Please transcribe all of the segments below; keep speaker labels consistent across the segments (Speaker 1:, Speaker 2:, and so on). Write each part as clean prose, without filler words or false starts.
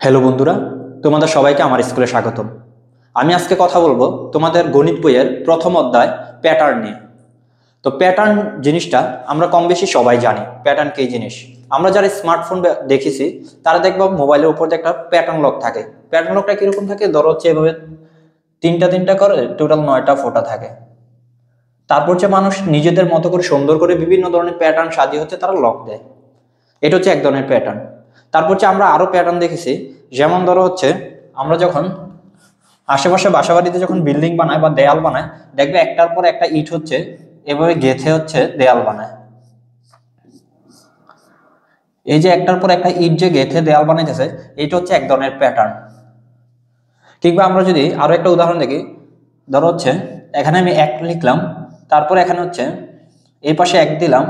Speaker 1: Hello বন্ধুরা, তোমাদের সবাইকে আমার স্কুলে স্বাগতম। আমি আজকে কথা বলবো তোমাদের গণিত বইয়ের প্রথম অধ্যায় প্যাটার্ন নিয়ে। তো প্যাটার্ন জিনিসটা আমরা কম বেশি সবাই জানি। প্যাটার্ন কি জিনিস? আমরা যারা স্মার্টফোন দেখেছি তারা দেখবো মোবাইলের উপর একটা প্যাটার্ন লক থাকে। প্যাটার্ন লকটা কিরকম থাকে? ধরো হচ্ছে এভাবে তিনটা তিনটা করে টোটাল 9টা ফোঁটা থাকে। তারপর হচ্ছে মানুষ নিজেদের মতো করে সুন্দর করে বিভিন্ন ধরনের প্যাটার্ন সাজিয়ে হচ্ছে তারা লক দেয়। এটা হচ্ছে এক ধরনের প্যাটার্ন। তারপর হচ্ছে আমরা আরো প্যাটার্ন দেখেছি, যেমন ধরো হচ্ছে আমরা যখন আশেপাশে বাসাবাড়িতে যখন বিল্ডিং বানায় বা দেয়াল বানায়, দেখবে একটার পর একটা ইট হচ্ছে এভাবে গেঁথে হচ্ছে দেয়াল বানায়। এই যে একটার পর একটা ইট যে গেঁথে দেয়াল বানাইতেছে, এটা হচ্ছে এক ধরনের প্যাটার্ন। কিংবা আমরা যদি আরো একটা উদাহরণ দেখি, ধরো হচ্ছে এখানে আমি এক লিখলাম, তারপর এখানে হচ্ছে এই পাশে এক দিলাম,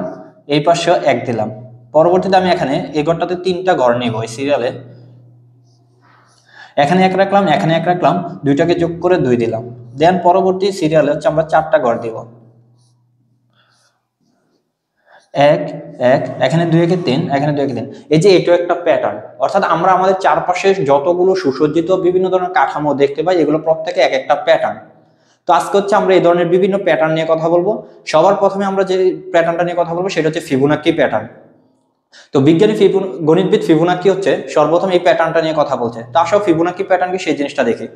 Speaker 1: এই পাশেও এক দিলাম। পরবর্তীতে আমি এখানে এই ঘরটাতে তিনটা ঘর নিব এই সিরিয়ালে। এখানে এক রাখলাম, এখানে এক রাখলাম, দুইটাকে যোগ করে 2 দিলাম। দেন পরবর্তী সিরিয়ালে হচ্ছে আমরা 4টা ঘর দিব। এক এক, এখানে 2 একে 3, এখানে 2 একে 3। এই যে এটাও একটা প্যাটার্ন। অর্থাৎ আমরা আমাদের চারপাশে যতগুলো সুসজ্জিত বিভিন্ন ধরনের কাঠামো দেখতে পাই, এগুলো প্রত্যেকে এক একটা প্যাটার্ন। তো আজকে হচ্ছে আমরা এই ধরনের বিভিন্ন প্যাটার্ন নিয়ে কথা বলবো। সবার প্রথমে আমরা যে প্যাটার্নটা নিয়ে কথা বলবো সেটা হচ্ছে ফিবোনাক্কি প্যাটার্ন। তো বিজ্ঞানী গণিতবিদ ফিবোনাক্কি হচ্ছে সর্বপ্রথম এই প্যাটার্নটা নিয়ে কথা বলছে। তো আসো ফিবোনাক্কি প্যাটার্ন কি সেই জিনিসটা দেখি।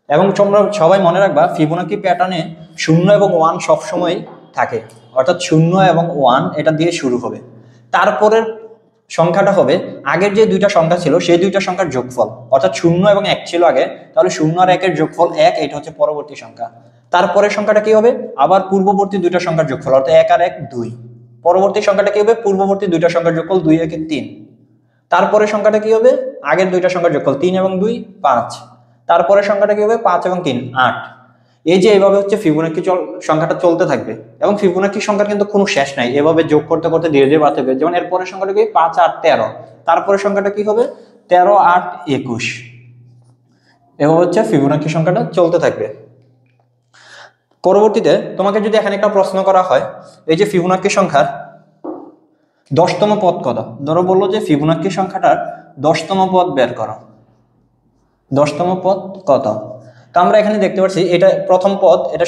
Speaker 1: এবং তোমরা সবাই মনে রাখবা, ফিবোনাক্কি প্যাটার্নে 0 এবং 1 সবসময় থাকে। অর্থাৎ 0 এবং 1 এটা দিয়ে শুরু হবে, তারপরের সংখ্যাটা হবে আগের যে দুইটা সংখ্যা ছিল সেই দুইটা সংখ্যার যোগফল। অর্থাৎ 0 এবং 1 ছিল আগে, তাহলে 0 আর 1 এর যোগফল 1, এটা হচ্ছে পরবর্তী সংখ্যা। তারপরের সংখ্যাটা কি হবে? আবার পূর্ববর্তী দুইটা সংখ্যার যোগফল, অর্থাৎ 1 আর 1 2। পরবর্তী সংখ্যাটা কি হবে? পূর্ববর্তী দুইটা সংখ্যার যোগফল 2 1 3। তারপরের সংখ্যাটা কি হবে? আগের দুইটা সংখ্যার যোগফল 3 এবং 2 5। তারপরের সংখ্যাটা কি হবে? 5 এবং 3 8। এই যে এইভাবে হচ্ছে ফিবোনাক্কি সংখ্যাটা চলতে থাকবে। এবং ফিবোনাক্কি সংখ্যার কিন্তু কোনো শেষ নাই, এভাবে যোগ করতে করতে ধীরে ধীরে বাড়তে থাকবে। যেমন এর পরের সংখ্যাটা কি? 5 8 13। তারপরের সংখ্যাটা কি হবে? 13 8 21। এভাবে হচ্ছে ফিবোনাক্কি সংখ্যাটা চলতে থাকবে। পরবর্তীতে তোমাকে যদি এখানে একটা প্রশ্ন করা হয়, এই যে ফিবোনাক্কি সংখ্যার 10তম পদ কত? ধরো বললো যে ফিবোনাক্কি সংখ্যাটার 10তম পদ বের করো। 10তম পদ কত? তো আমরা এখানে দেখতে পাচ্ছি এটা প্রথম পদ, এটা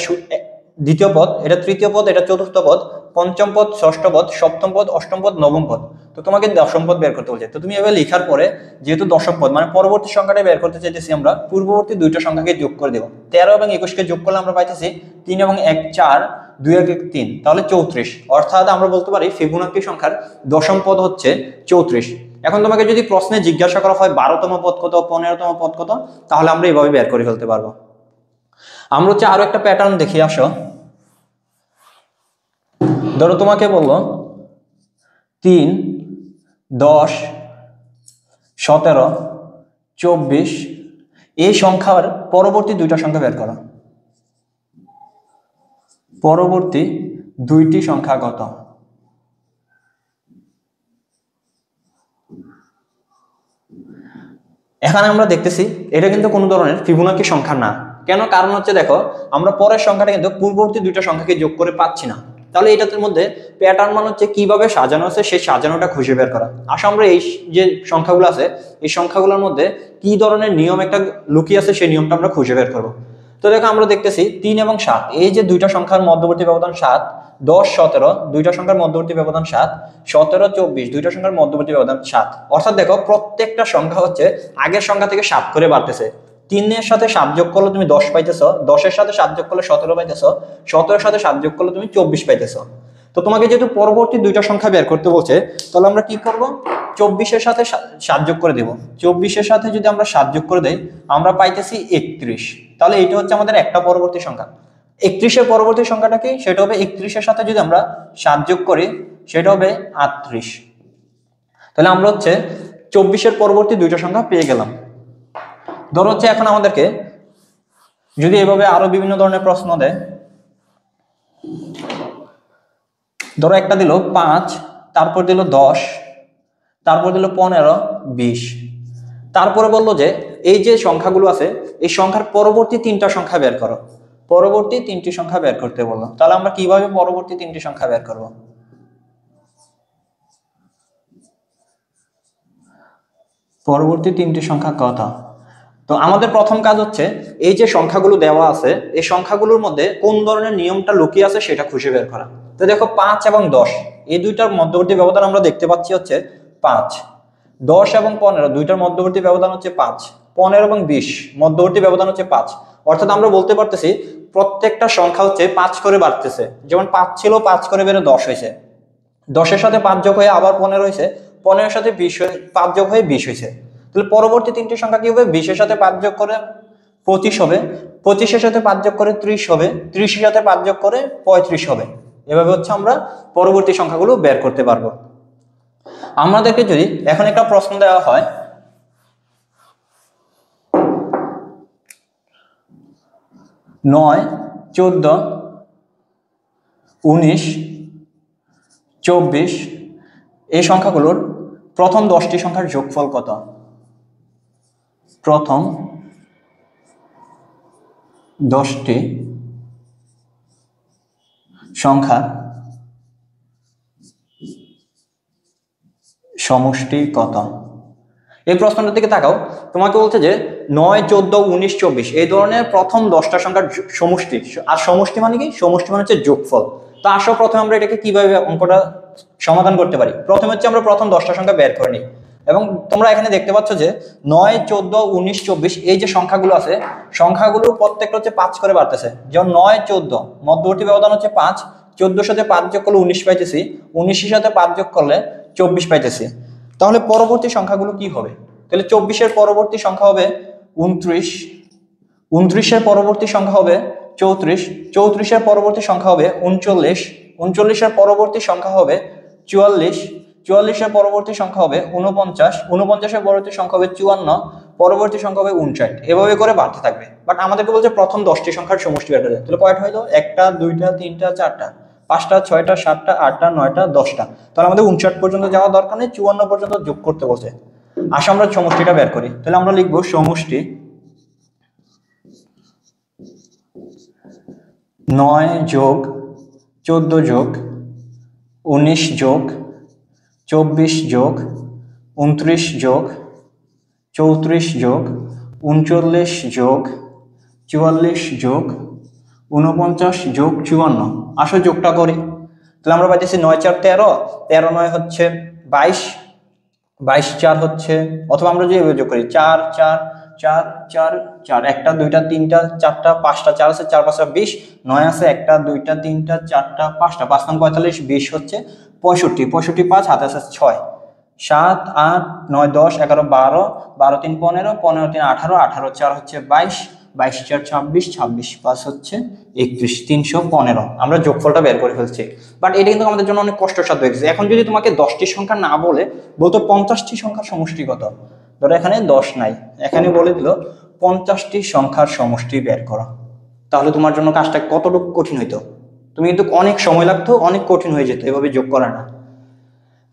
Speaker 1: দ্বিতীয় পদ, এটা তৃতীয় পদ, এটা চতুর্থ পদ, পঞ্চম পদ, ষষ্ঠ পদ, সপ্তম পদ, অষ্টম পদ, নবম পদ। তো তোমাকে দশম পদ বের করতে বলছে। তো তুমি এভাবে লেখার পরে যেহেতু দশম পদ মানে পরবর্তী সংখ্যাটা বের করতে চাইতেছি, আমরা পূর্ববর্তী দুইটা সংখ্যাকে যোগ করে দেব। 13 এবং 21কে যোগ করলে আমরা পাইতেছি 3 এবং 1 4, 2 1 1 3, তাহলে 34। অর্থাৎ আমরা বলতে পারি ফিবোনাক্কি সংখ্যার দশম পদ হচ্ছে 34। এখন তোমাকে যদি প্রশ্নে জিজ্ঞাসা করা হয় 12তম পদ কত, 15তম পদ কত, তাহলে আমরা এইভাবে বের করে ফেলতে পারবো। আমরা হচ্ছে আরো একটা প্যাটার্ন দেখি, আসো। ধরো তোমাকে বললো 3 10 17 24, এই সংখ্যার পরবর্তী দুইটা সংখ্যা বের করো। পরবর্তী দুইটি সংখ্যা কত? এখানে আমরা দেখতেছি এটা কিন্তু কোনো ধরনের ফিবোনাক্কি সংখ্যা না। কেন? কারণ হচ্ছে দেখো, আমরা পরের সংখ্যাটা কিন্তু পূর্ববর্তী দুইটা সংখ্যাকে যোগ করে পাচ্ছি না। তাহলে এটার মধ্যে প্যাটার্ন মানে হচ্ছে কিভাবে সাজানো আছে সেই সাজানোটা খুঁজে বের করা। আসলে আমরা এই যে সংখ্যাগুলো আছে এই সংখ্যাগুলোর মধ্যে কি ধরনের নিয়ম একটা লুকিয়ে আছে সেই নিয়মটা আমরা খুঁজে বের করবো। তো দেখো আমরা দেখতেছি 3 এবং 7, এই যে দুইটা সংখ্যার মধ্যবর্তী ব্যবধান 7, 10 17 দুইটা সংখ্যার মধ্যবর্তী ব্যবধান 7, 17 24 দুইটা সংখ্যার মধ্যবর্তী ব্যবধান 7। অর্থাৎ দেখো প্রত্যেকটা সংখ্যা হচ্ছে আগের সংখ্যা থেকে 7 করে বাড়তেছে। 3 এর সাথে 7 যোগ করলে তুমি 10 পাইতেছো, 10 এর সাথে 7 যোগ করলে 17 পাইতেছো, 17 এর সাথে 7 যোগ করলে তুমি 24 পাইতেছো। তো তোমাকে যেহেতু পরবর্তী দুইটা সংখ্যা বের করতে বলছে, তাহলে আমরা কি করব? 24 এর সাথে 7 যোগ করে দেব। 24 এর সাথে যদি আমরা 7 যোগ করে দেই, আমরা পাইতেছি 31। তাহলে এইটা হচ্ছে আমাদের একটা পরবর্তী সংখ্যা। 31 এর পরবর্তী সংখ্যাটা কি? সেটা হবে 31 এর সাথে যদি আমরা 7 যোগ করি, সেটা হবে 38। তাহলে আমরা হচ্ছে 24 এর পরবর্তী দুইটা সংখ্যা পেয়ে গেলাম। ধরো হচ্ছে এখন আমাদেরকে যদি এভাবে আরো বিভিন্ন ধরনের প্রশ্ন দেয়, ধরো একটা দিল 5, তারপর দিল 10, তারপর দিল 15 20, তারপরে বললো যে এই যে সংখ্যাগুলো আছে এই সংখ্যার পরবর্তী তিনটা সংখ্যা বের করো। পরবর্তী তিনটি সংখ্যা বের করতে বললো। তাহলে আমরা কিভাবে পরবর্তী তিনটি সংখ্যা বের করব? পরবর্তী তিনটি সংখ্যা কত? তো আমাদের প্রথম কাজ হচ্ছে এই যে সংখ্যাগুলো দেওয়া আছে এই সংখ্যাগুলোর মধ্যে কোন ধরনের নিয়মটা লুকিয়ে আছে সেটা খুঁজে বের করা। তো দেখো 5 এবং 10 এই দুইটার মধ্যবর্তী ব্যবধান আমরা দেখতে পাচ্ছি হচ্ছে 5। 10 এবং 15 দুইটার মধ্যবর্তী ব্যবধান হচ্ছে 5। 15 এবং 20 মধ্যবর্তী ব্যবধান হচ্ছে 5। অর্থাৎ আমরা বলতে পারতেছি প্রত্যেকটা সংখ্যা হচ্ছে 5 করে বাড়তেছে। যেমন 5 ছিল 5 করে বেড়ে 10 হয়েছে, 10-এর সাথে 5 যোগ হয়ে আবার 15 হয়েছে, 15-এর সাথে 5 যোগ হয়ে 20 হয়েছে। তাহলে পরবর্তী তিনটি সংখ্যা কি হবে? 20-এর সাথে 5 যোগ করে 25 হবে, 25-এর সাথে 5 যোগ করে 30 হবে, 30-এর সাথে 5 যোগ করে 35 হবে। এভাবে হচ্ছে আমরা পরবর্তী সংখ্যাগুলো বের করতে পারবো। আমাদেরকে যদি এখন একটা প্রশ্ন দেওয়া হয় 9, 14, 19, 24 এই সংখ্যাগুলোর প্রথম 10টি সংখ্যার যোগফল কত? প্রথম 10টি সংখ্যা সমষ্টি কত? এই প্রশ্নটার দিকে তাকাও। তোমাকে বলছে যে 9, 14, 19, 24 এই ধরনের প্রথম 10টা সংখ্যার সমষ্টি। আর সমষ্টি মানে কি? সমষ্টি মানে হচ্ছে যোগফল। তো আসো প্রথমে আমরা এটাকে কিভাবে অঙ্কটা সমাধান করতে পারি। প্রথমে হচ্ছে আমরা প্রথম 10টা সংখ্যা বের করে নিই। এবং তোমরা এখানে দেখতে পাচ্ছ যে 9, 14, 19, 24 এই যে সংখ্যাগুলো আছে সংখ্যাগুলো প্রত্যেকটা হচ্ছে 5 করে বাড়তেছে। যেমন 9, 14 মধ্যবর্তী ব্যবধান হচ্ছে 5, 14-এর সাথে 5 যোগ করলে 19 পাইতেছি, 19-এর সাথে 5 যোগ করলে 24 পাইতেছি। তাহলে পরবর্তী সংখ্যাগুলো কি হবে? তাহলে 24-এর পরবর্তী সংখ্যা হবে 29, 29-এর পরবর্তী সংখ্যা হবে 34, 34-এর পরবর্তী সংখ্যা হবে 39, 39-এর পরবর্তী সংখ্যা হবে 44, 44-এর পরবর্তী সংখ্যা হবে 49, 49-এর পরবর্তী সংখ্যা হবে 54, পরবর্তী সংখ্যা হবে 59। এভাবে করে বাড়তে থাকবে। বাট আমাদেরকে বলছে প্রথম 10টি সংখ্যার সমষ্টি বের করতে। তাহলে কয়টা হইলো? 1টা, 2টা, 3টা, 4টা, 5টা, 6টা, 7টা, 8টা, 9টা, 10টা। তাহলে আমাদের 59 পর্যন্ত যাওয়ার দরকার নেই, 54 পর্যন্ত যোগ করতে বলছে। আসো আমরা সমষ্টিটা বের করি। তাহলে আমরা লিখবো সমষ্টি 9 যোগ 14 যোগ 19 যোগ 24 যোগ 29 যোগ 34 যোগ 39 যোগ 44 যোগ 49 যোগ 54। আসো যোগটা করি। তাহলে আমরা পাইতেছি 9 4 13, 13 9 হচ্ছে 22, 22 4 হচ্ছে, অথবা আমরা যদি যোগ করি 4 4 4 4 4, 1টা 2টা 3টা 4টা 5টা, 4 আছে 4 5 20, 9 আছে 1টা 2টা 3টা 4টা 5টা, 5 9 45, 20 হচ্ছে 65, 65 5 হাতে আছে 6, 7 8 9 10 11 12, 12 3 15, 15 3 18, 18 4 হচ্ছে 22, 22 4 26, 26 5 হচ্ছে 31, 315। আমরা যোগফলটা বের করে ফেলছি। বাট এটা কিন্তু আমাদের জন্য অনেক কষ্টসাধ্য হয়ে গেছে। এখন যদি তোমাকে 10টি সংখ্যা না বলে বলতো 50টি সংখ্যার সমষ্টি কত, ধরো এখানে 10 নাই, এখানে বলে দিল 50টি সংখ্যার সমষ্টি বের করো, তাহলে তোমার জন্য কাজটা কতটুকু কঠিন হইতো? তুমি কিন্তু অনেক সময় লাগতো, অনেক কঠিন হয়ে যেত এভাবে যোগ করা না।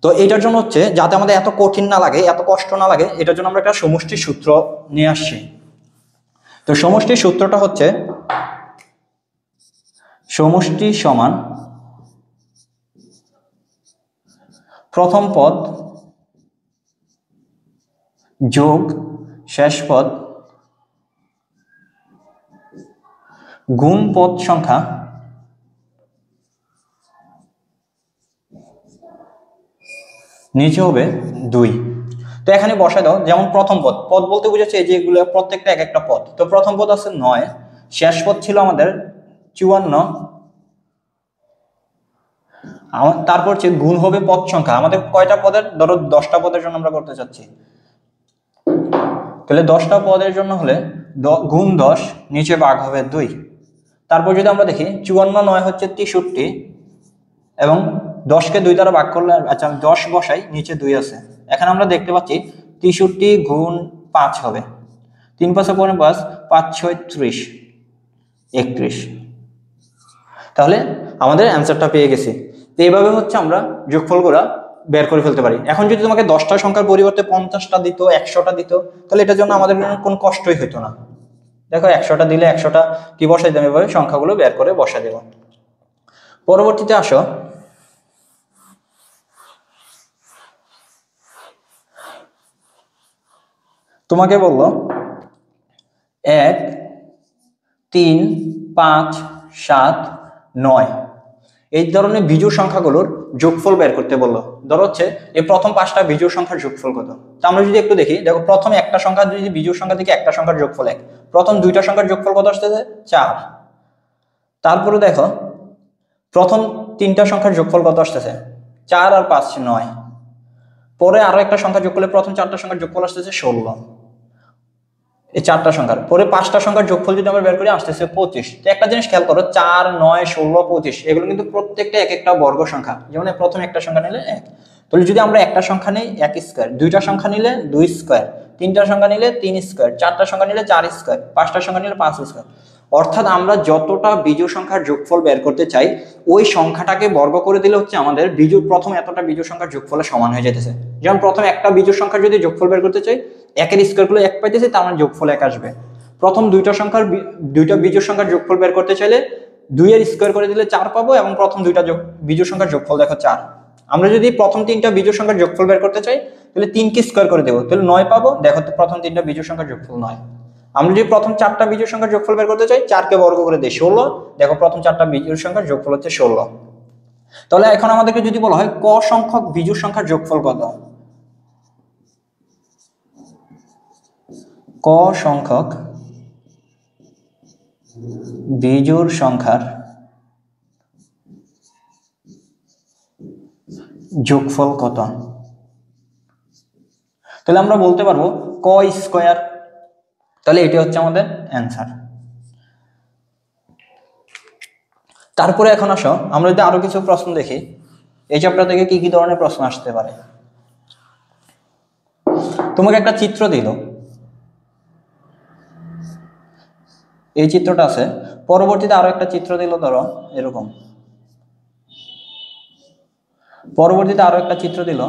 Speaker 1: তো এটার জন্য হচ্ছে যাতে আমাদের এত কঠিন না লাগে, এত কষ্ট না লাগে, এটার জন্য আমরা একটা সমষ্টির সূত্র নিয়ে আসছি। তো সমষ্টির সূত্রটা হচ্ছে সমষ্টি সমান প্রথম পদ যোগ শেষ পদ গুণ পদ সংখ্যা নিচে হবে 2। তো এখানে বসায় দাও। যেমন প্রথম পদ, পদ বলতে বুঝাচ্ছে এই যে এগুলো প্রত্যেকটা এক একটা পদ। তো প্রথম পদ আছে 9, শেষ পদ ছিল আমাদের 54, তারপর হচ্ছে গুণ হবে পদ সংখ্যা। আমাদের কয়টা পদের? ধরো 10টা পদের জন্য আমরা করতে চাচ্ছি, তাহলে 10টা পদের জন্য হলে গুণ 10, নিচে ভাগ হবে 2। তারপর যদি আমরা দেখি 54 9 হচ্ছে 63, এবং 10কে 2 দ্বারা ভাগ করলে, আচ্ছা আমি 10 বসাই, নিচে 2 আছে। এখানে আমরা দেখতে পাচ্ছি 63 গুণ 5 হবে 3 5 5, 5 6 30, 31। তাহলে আমাদের অ্যান্সারটা পেয়ে গেছি। তো এইভাবে হচ্ছে আমরা যোগফলগুলো বের করে ফেলতে পারি। এখন যদি তোমাকে 10টা সংখ্যার পরিবর্তে 50টা দিত, 100টা দিত, তাহলে এটার জন্য আমাদের কোনো কষ্টই হইতো না। দেখো 100টা দিলে 100টা কি বসাই দেবে, এভাবে সংখ্যাগুলো বের করে বসাই দেব। পরবর্তীতে আসো তোমাকে বললো 1 3 5 7 9 এই ধরনের বিজোড় সংখ্যাগুলোর যোগফল বের করতে বললো। ধরো হচ্ছে এই প্রথম 5টা বিজোড় সংখ্যার যোগফল কত। তো আমরা যদি একটু দেখি, দেখো প্রথম একটা সংখ্যা যদি বিজোড় সংখ্যা থেকে একটা সংখ্যার যোগফল 1, প্রথম দুইটা সংখ্যার যোগফল কত আসতেছে 4। তারপরে দেখো প্রথম তিনটা সংখ্যার যোগফল কত আসতেছে 4 আর 5 9। পরে আরো একটা সংখ্যা যোগ করলে প্রথম 4টা সংখ্যার যোগফল আসতেছে 16। এই 4টা সংখ্যার পরে 5টা সংখ্যার যোগফল যদি আমরা বের করি আসতেছে 25। তো একটা জিনিস খেয়াল করো, 4 9 16 25 এগুলো কিন্তু প্রত্যেকটা এক একটা বর্গ সংখ্যা। যেমন প্রথম একটা সংখ্যা নিলে 1, তাহলে যদি আমরা একটা সংখ্যা নেই 1 স্কয়ার, দুইটা সংখ্যা নিলে 2 স্কয়ার, তিনটা সংখ্যা নিলে 3 স্কয়ার, চারটা সংখ্যা নিলে 4 স্কয়ার, পাঁচটা সংখ্যা নিলে 5 স্কয়ার। অর্থাৎ আমরা যতটা বিজোড় সংখ্যার যোগফল বের করতে চাই ওই সংখ্যাটাকে বর্গ করে দিলে হচ্ছে আমাদের বিজোড় প্রথম এতটা বিজোড় সংখ্যার যোগফলের সমান হয়ে যেতেছে। যেমন প্রথম একটা বিজোড় সংখ্যার যদি যোগফল বের করতে চাই 1 এর স্কয়ার করলে 1 পাইতেছি, তার মানে যোগফল 1 আসবে। প্রথম দুইটা বিজোড় সংখ্যার যোগফল বের করতে চাইলে 2 এর স্কয়ার করে দিলে 4 পাবো, এবং প্রথম দুইটা বিজোড় সংখ্যার যোগফল দেখো 4। আমরা যদি প্রথম তিনটা বিজোড় সংখ্যার যোগফল বের করতে চাই তাহলে 3 কে স্কয়ার করে দেবো, তাহলে 9 পাবো। দেখো তো প্রথম তিনটা বিজোড় সংখ্যার যোগফল 9। আমরা যদি প্রথম 4টা বিজোড় সংখ্যার যোগফল বের করতে চাই 4 কে বর্গ করে দেই 16। দেখো প্রথম 4টা বিজোড় সংখ্যার যোগফল হচ্ছে 16। তাহলে এখন আমাদেরকে যদি বলা হয় ক সংখ্যক বিজোড় সংখ্যার যোগফল কত, ক সংখ্যক বিজোড় সংখ্যার যোগফল কত, তাহলে আমরা বলতে পারবো ক স্কয়ার। তাহলে এটা হচ্ছে আমাদের অ্যান্সার। তারপরে এখন আসো আমরা যদি আরো কিছু প্রশ্ন দেখি, এই চ্যাপ্টার থেকে কি কি ধরনের প্রশ্ন আসতে পারে। তোমাকে একটা চিত্র দিল, এই চিত্রটা আছে, পরবর্তীতে আরো একটা চিত্র দিল, ধরো এরকম, পরবর্তীতে আরো একটা চিত্র দিল,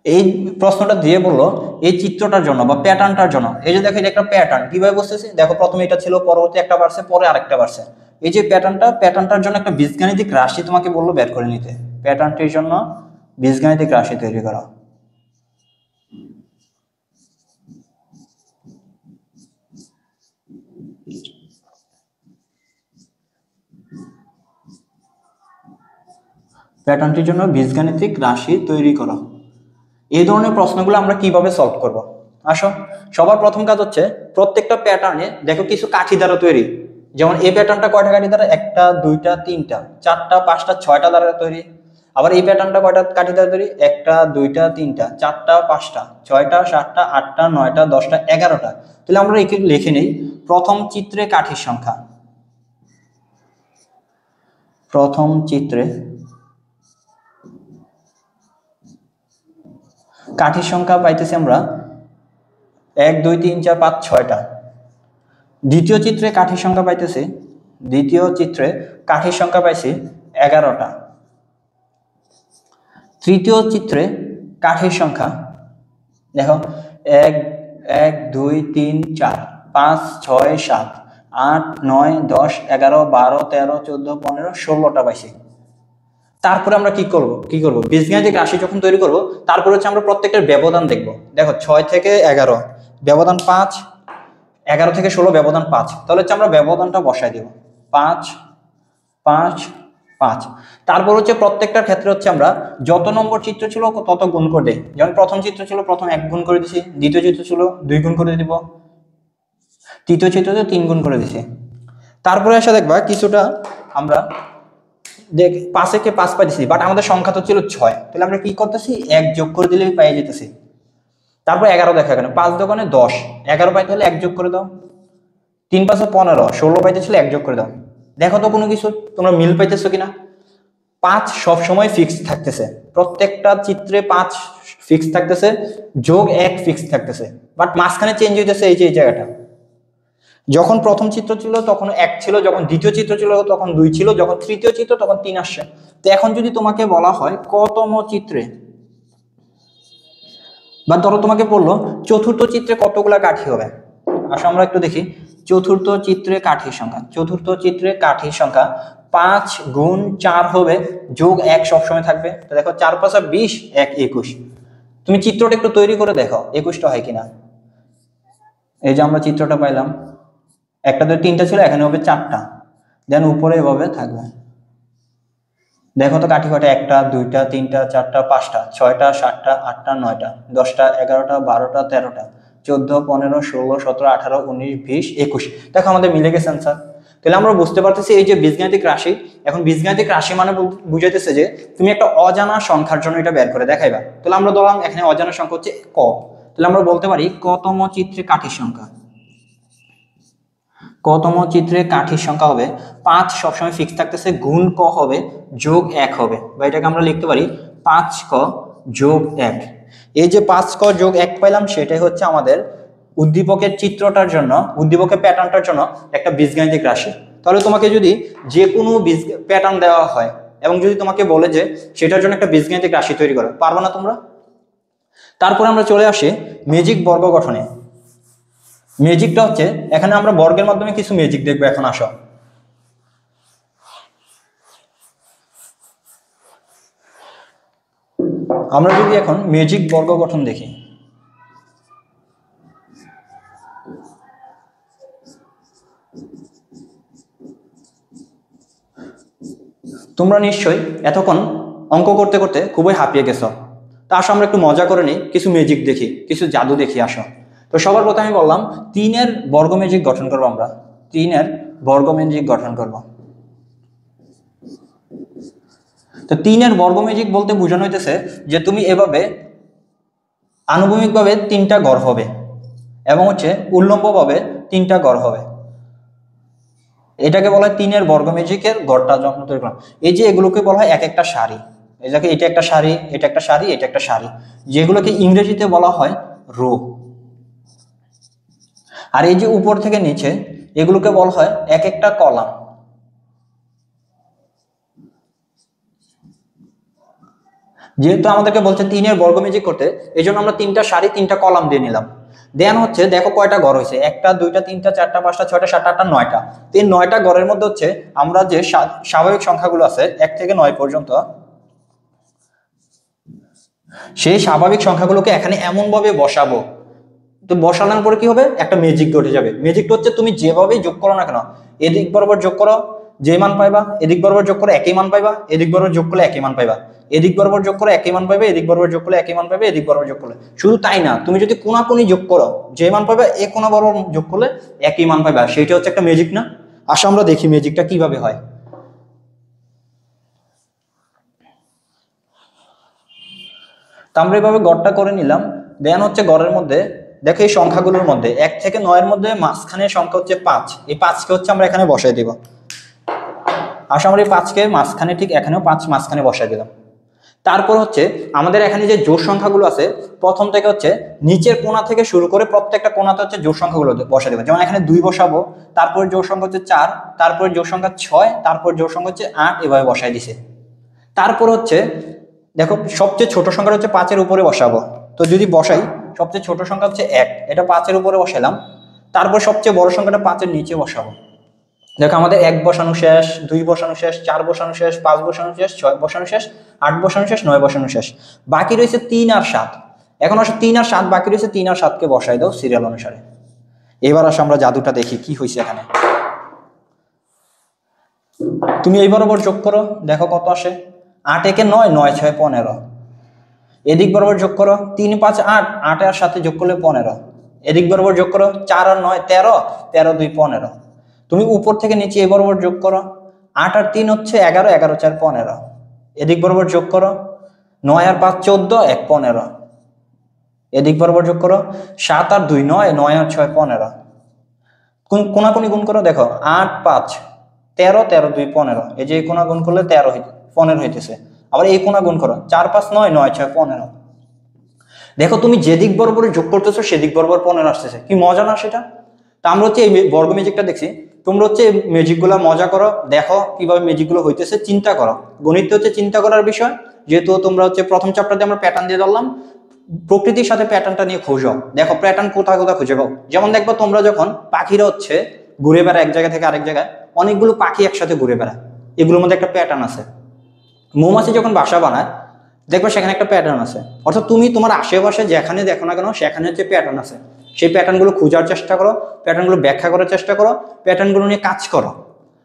Speaker 1: এই প্রশ্নটা দিয়ে বললো এই চিত্রটার জন্য বা প্যাটার্নটার জন্য। এই যে দেখো এটা একটা প্যাটার্ন, কিভাবে বুঝতেছি, দেখো প্রথমে এটা ছিল, পরবর্তী একটা বাড়ছে, পরে আরেকটা বাড়ছে। এই যে প্যাটার্নটার জন্য একটা বীজগাণিতিক রাশি তোমাকে বললো বের করে নিতে। প্যাটার্নটির জন্য বীজগাণিতিক রাশি তৈরি করা। প্যাটার্নটির জন্য বীজগাণিতিক রাশি তৈরি করা। এই ধরনের প্রশ্নগুলো আমরা কিভাবে সলভ করব। আসো, সবার প্রথম কাজ হচ্ছে প্রত্যেকটা প্যাটার্নে দেখো কিছু কাঠি দ্বারা তৈরি। যেমন এই প্যাটার্নটা কয়টা কাঠি দ্বারা, 1টা 2টা 3টা 4টা 5টা 6টা দ্বারা তৈরি। আবার এই প্যাটার্নটা কয়টা কাঠি দ্বারা তৈরি, 1টা 2টা 3টা 4টা 5টা 6টা 7টা 8টা 9টা 10টা 11টা। তাহলে আমরা লিখে নেই প্রথম চিত্রে কাঠির সংখ্যা। প্রথম চিত্রে কাঠির সংখ্যা পাইতেছি আমরা 1 2 3 4 5 6টা। দ্বিতীয় চিত্রে কাঠির সংখ্যা পাইতেছি, দ্বিতীয় চিত্রে কাঠির সংখ্যা পাইছি 11টা। তৃতীয় চিত্রে কাঠির সংখ্যা দেখো 1 1 2 3 4 5 6 7 8 9 10 11 12 13 14 15 16টা পাইছি। তারপরে আমরা কি করব বীজগাণিতিক রাশি যখন তৈরি করব তারপরে হচ্ছে আমরা প্রত্যেকটার ব্যবধান দেখব। দেখো 6 থেকে 11 ব্যবধান 5, 11 থেকে 16 ব্যবধান 5। তাহলে হচ্ছে আমরা ব্যবধানটা বসাই দেব 5 5 5। তারপর হচ্ছে প্রত্যেকটার ক্ষেত্রে হচ্ছে আমরা যত নম্বর চিত্র ছিল তত গুণ করে দেই। যেমন প্রথম চিত্র ছিল প্রথম 1 গুণ করে দিছি, দ্বিতীয় চিত্র ছিল 2 গুণ করে দিব, তৃতীয় চিত্রতে 3 গুণ করে দিছি। তারপরে এসে দেখবা কিছুটা আমরা দেখ 5 কে 5 পাইছি, বাট আমাদের সংখ্যা তো ছিল 6। তাহলে আমরা কি করতেছি 1 যোগ করে দিলেই পেয়ে যেতেছি। তারপর 11 দেখা গেল, 5 দোকানে 10, 11 পাইতে হলে 1 যোগ করে দাও, 3 5 15, 16 পাইতে ছিল 1 যোগ করে দাও। দেখো তো কোনো কিছু তোমরা মিল পাইতেছো কিনা। 5 সব সময় ফিক্স থাকতেছে, প্রত্যেকটা চিত্রে 5 ফিক্স থাকতেছে, যোগ 1 ফিক্স থাকতেছে, বাট মাঝখানে চেঞ্জ হইতেছে এই যে এই জায়গাটা। যখন প্রথম চিত্র ছিল তখন 1 ছিল, যখন দ্বিতীয় চিত্র ছিল তখন 2 ছিল, যখন তৃতীয় চিত্র তখন 3 আসছে। তো এখন যদি তোমাকে বলা হয় কতম চিত্রে, বা ধরো তোমাকে বললো চতুর্থ চিত্রে কতগুলা কাঠি হবে। আসলে আমরা একটু দেখি চতুর্থ চিত্রে কাঠির সংখ্যা। চতুর্থ চিত্রে কাঠির সংখ্যা 5 গুণ 4 হবে যোগ 1 সবসময় থাকবে। তো দেখো 4 5 20, 1 21। তুমি চিত্রটা একটু তৈরি করে দেখো 21টা হয় কিনা। এই যে আমরা চিত্রটা পাইলাম, একটা তো 3টা ছিল, এখানে হবে 4টা, দেন উপরে এভাবে থাকবে। দেখো তো কাঠি কয়টা, 1টা 2টা 3টা 4টা 5টা 6টা 7টা 8টা 9টা 10টা 11টা 12টা 13টা 14 15 16 17 18 19 20 21। দেখো আমাদের মিলে গেছে आंसर। তাহলে আমরা বুঝতে পারতেছি এই যে বীজগাণিতিক রাশি, এখন বীজগাণিতিক রাশি মানে বুঝাইতেছে যে তুমি একটা অজানা সংখ্যার জন্য এটা বের করে দেখাইবা। তাহলে আমরা ধরলাম এখানে অজানা সংখ্যা হচ্ছে ক, তাহলে আমরা বলতে পারি কতম চিত্রে কাঠির সংখ্যা। কতম চিত্রে কাঠির সংখ্যা হবে 5, সবসময় ফিক্স থাকতেছে, গুণ ক হবে যোগ 1 হবে, বা এটাকে আমরা লিখতে পারি 5ক যোগ 1। এই যে 5ক যোগ 1 পাইলাম, সেটাই হচ্ছে আমাদের উদ্দীপকের চিত্রটার জন্য, উদ্দীপকের প্যাটার্নটার জন্য একটা বীজগাণিতিক রাশি। তাহলে তোমাকে যদি যে কোনো বীজ প্যাটার্ন দেওয়া হয় এবং যদি তোমাকে বলে যে সেটার জন্য একটা বীজগাণিতিক রাশি তৈরি করো, পারবে না তোমরা? তারপরে আমরা চলে আসি ম্যাজিক বর্গ গঠনে। ম্যাজিকটা হচ্ছে এখানে আমরা বর্গের মাধ্যমে কিছু ম্যাজিক দেখবো। এখন আসো, আমরা যদি এখন ম্যাজিক বর্গ গঠন দেখি, তোমরা নিশ্চয়ই এতক্ষণ অঙ্ক করতে করতে খুবই হাঁপিয়ে গেছো। তা আসো আমরা একটু মজা করে নিই, কিছু ম্যাজিক দেখি, কিছু জাদু দেখি। আসো, তো সবার প্রথমে আমি বললাম 3-এর বর্গ ম্যাজিক গঠন করবো আমরা। 3-এর বর্গ ম্যাজিক গঠন করব। তো 3-এর বর্গ ম্যাজিক বলতে বোঝানো হইতেছে যে তুমি এভাবে আনুভূমিকভাবে 3টা গড় হবে এবং হচ্ছে উল্লম্বভাবে 3টা গড় হবে। এটাকে বলা হয় 3-এর বর্গ ম্যাজিকের গড়টা যখন তৈরি করলাম। এই যে এগুলোকে বলা হয় এক একটা সারি। এটাকে এটা একটা সারি, এটা একটা সারি, এটা একটা সারি, যেগুলোকে ইংরেজিতে বলা হয় রো। আর এই যে উপর থেকে নিচে এগুলোকে বলা হয় এক একটা কলাম। যেহেতু আমাদেরকে বলছে 3-এর বর্গ ম্যাজিক করতে, এই জন্য আমরা 3টা সারি 3টা কলাম দিয়ে নিলাম। দেন হচ্ছে দেখো কয়টা ঘর হয়েছে, 1টা 2টা 3টা 4টা 5টা 6টা 7টা 8টা 9টা। এই 9টা ঘরের মধ্যে হচ্ছে আমরা যে স্বাভাবিক সংখ্যাগুলো আছে 1 থেকে 9 পর্যন্ত, সেই স্বাভাবিক সংখ্যাগুলোকে এখানে এমন ভাবে বসাবো, তো বসানোর পরে কি হবে, একটা ম্যাজিক ঘটে যাবে। ম্যাজিকটা হচ্ছে তুমি যেভাবেই যোগ করো না কেন, এদিক বরাবর যোগ করো যে মান পাইবা, এদিক বরাবর যোগ করে একই মান পাইবা, এদিক বরাবর যোগ করলে একই মান পাইবা, এদিক বরাবর যোগ করে একই মান পাইবে, এদিক বরাবর যোগ করলে একই মান পাইবে, এদিক বরাবর যোগ করলে। শুধু তাই না, তুমি যদি কোনাকুনি যোগ করো যে মান পাইবা, এ কোনা বরাবর যোগ করলে একই মান পাইবা। সেইটা হচ্ছে একটা ম্যাজিক না? আসো আমরা দেখি ম্যাজিকটা কিভাবে হয়। তো আমরা এইভাবে গড়টা করে নিলাম। দেন হচ্ছে গড়ের মধ্যে দেখো এই সংখ্যাগুলোর মধ্যে 1 থেকে 9-এর মধ্যে মাঝখানের সংখ্যা হচ্ছে 5। এই 5কে হচ্ছে আমরা এখানে বসাই দিব। আসলে আমরা এই 5কে মাঝখানে, ঠিক এখানেও 5 মাঝখানে বসাই দিলাম। তারপর হচ্ছে আমাদের এখানে যে জোড় সংখ্যাগুলো আছে, প্রথম থেকে হচ্ছে নিচের কোণা থেকে শুরু করে প্রত্যেকটা কোণাতে হচ্ছে জোড় সংখ্যাগুলো বসাই দেবো। যেমন এখানে 2 বসাবো, তারপর জোড় সংখ্যা হচ্ছে 4, তারপর জোড় সংখ্যা 6, তারপর জোড় সংখ্যা হচ্ছে 8, এভাবে বসাই দিছে। তারপর হচ্ছে দেখো সবচেয়ে ছোট সংখ্যা হচ্ছে 5-এর উপরে বসাবো। তো যদি বসাই, সবচেয়ে ছোট সংখ্যা হচ্ছে 1, এটা 5-এর উপরে বসালাম। তারপর সবচেয়ে বড় সংখ্যাটা 5-এর নিচে বসাবো। দেখো আমাদের 1 বসানো শেষ, 2 বসানো শেষ, 4 বসানো শেষ, 5 বসানো শেষ, 6 বসানো শেষ, 8 বসানো শেষ, 9 বসানো শেষ। বাকি রয়েছে 3 আর 7। এখন আসলে 3 আর 7 বাকি রয়েছে, 3 আর 7কে বসাই দাও সিরিয়াল অনুসারে। এবার আসো আমরা জাদুটা দেখি কি হয়েছে এখানে। তুমি এই বরাবর যোগ করো, দেখো কত আসে। 8 একে 9, 9 6 15। এদিক বরাবর যোগ করো, 3 5 8, 8 আর 7 যোগ করলে 15। এদিক বরাবর যোগ করো, 4 আর 9 13, 13 2 15। তুমি উপর থেকে নিচে এই বরাবর যোগ করো, 8 আর 3 হচ্ছে 11, 11 4 15। এদিক বরাবর যোগ করো, 9 আর 5 14, 1 15। এদিক বরাবর যোগ করো, 7 আর 2 9, 9 আর 6 15। কোনাকুনি গুণ করো, দেখো 8 5 13, 13 2 15। এই যে এই কোনা গুণ করলে 15 হইতেছে। আবার এই কোনা গুণ করো, 4 5 9, 9 6 15। দেখো তুমি যেদিক বরাবর যোগ করতেছো সেদিক বরাবর 15 আসতেছে। কি মজা না সেটা? তা আমরা হচ্ছে এই বর্গ ম্যাজিকটা দেখছি। তোমরা হচ্ছে ম্যাজিকগুলো মজা করো, দেখো কিভাবে ম্যাজিকগুলো হইতেছে, চিন্তা করো। গণিত হচ্ছে চিন্তা করার বিষয়। যেহেতু তোমরা হচ্ছে প্রথম চ্যাপ্টারে আমরা প্যাটার্ন দিয়ে ধরলাম, প্রকৃতির সাথে প্যাটার্নটা নিয়ে খোঁজো, দেখো প্যাটার্ন কোথায় কোথায় খুঁজে পাও। যেমন দেখবো তোমরা যখন পাখিরা হচ্ছে ঘুরে বেড়ায় এক জায়গা থেকে আরেক জায়গায়, অনেকগুলো পাখি একসাথে ঘুরে বেড়ায়। এগুলোর মধ্যে একটা প্যাটার্ন আছে। মৌমাছি যখন বাসা বানায় দেখবে সেখানে একটা প্যাটার্ন আছে। অর্থাৎ তুমি তোমার আশেপাশে যেখানে দেখো না কেন সেখানে যে প্যাটার্ন আছে সেই প্যাটার্নগুলো খোঁজার চেষ্টা করো, প্যাটার্নগুলো ব্যাখ্যা করার চেষ্টা করো, প্যাটার্নগুলো নিয়ে কাজ করো।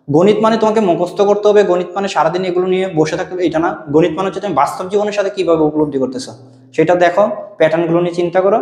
Speaker 1: গণিত মানে তোমাকে মুখস্থ করতে হবে, গণিত মানে সারাদিন এগুলো নিয়ে বসে থাকতে হবে, এটা না। গণিত মানে হচ্ছে তুমি বাস্তব জীবনের সাথে কিভাবে উপলব্ধি করতেছো সেটা দেখো, প্যাটার্নগুলো নিয়ে চিন্তা করো,